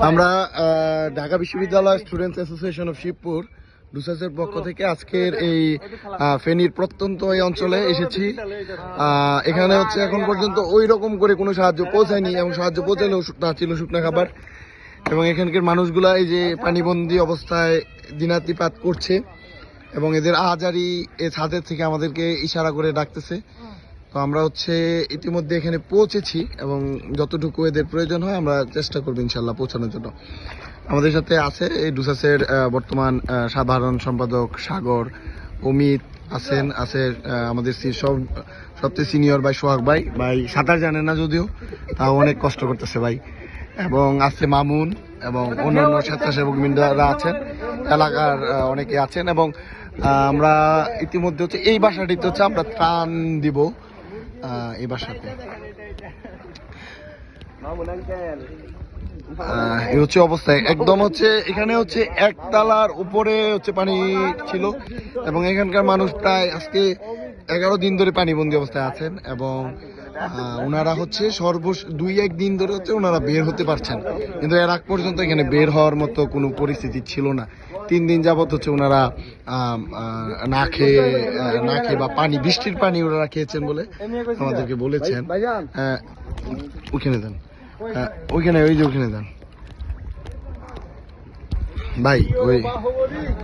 আমরা ঢাকা বিশ্ববিদ্যালয় students association of Shibpur ডুসাসের পক্ষ থেকে আজকের এই ফেনীর প্রত্যন্ত এই অঞ্চলে এসেছি। এখানে হচ্ছে এখন পর্যন্ত ওই রকম করে কোনো সাহায্য পৌঁছায়নি, এবং সাহায্য পৌঁছালেও তা ছিল শুকনো খাবার। এবং এখানকার মানুষগুলা এই যে পানিবন্দী অবস্থায় দিনাতিপাত করছে, এবং এদের আহাজারি এই ছাদের থেকে আমাদেরকে ইশারা করে ডাকতেছে। তো আমরা হচ্ছে ইতিমধ্যে এখানে পৌঁছেছি, এবং যতটুকু এদের প্রয়োজন হয় আমরা চেষ্টা করবো ইনশাল্লাহ পৌঁছানোর জন্য। আমাদের সাথে আছে এই ডুসাসের বর্তমান সাধারণ সম্পাদক সাগর, অমিত আছেন, আছে আমাদের সবচেয়ে সিনিয়র ভাই সোহাগ ভাই। ভাই সাঁতার জানে না যদিও, তাও অনেক কষ্ট করতেছে ভাই। এবং আছে মামুন এবং অন্যান্য স্বেচ্ছাসেবক বৃন্দরা আছেন, এলাকার অনেকে আছেন। এবং আমরা ইতিমধ্যে হচ্ছে এই বাসাটিতে হচ্ছে আমরা ত্রাণ দিব। এই বাসাতে এই হচ্ছে অবস্থায় একদম হচ্ছে এখানে হচ্ছে একতলার উপরে হচ্ছে পানি ছিল, এবং এখানকার মানুষ প্রায় আজকে 11 দিন ধরে পানিবন্দী অবস্থায় আছেন। এবং ওনারা হচ্ছে 2-1 দিন ধরে হচ্ছে ওনারা বের হতে পারছেন, কিন্তু এর আগ পর্যন্ত এখানে বের হওয়ার মতো কোনো পরিস্থিতি ছিল না। 3 দিন যাবত হচ্ছে ওনারা না খেয়ে বা পানি, বৃষ্টির পানি ওনারা খেয়েছেন বলে আমাদেরকে বলেছেন। ওইখানে দেন, ওইখানে ওই যে ওইখানে দেন ভাই ওই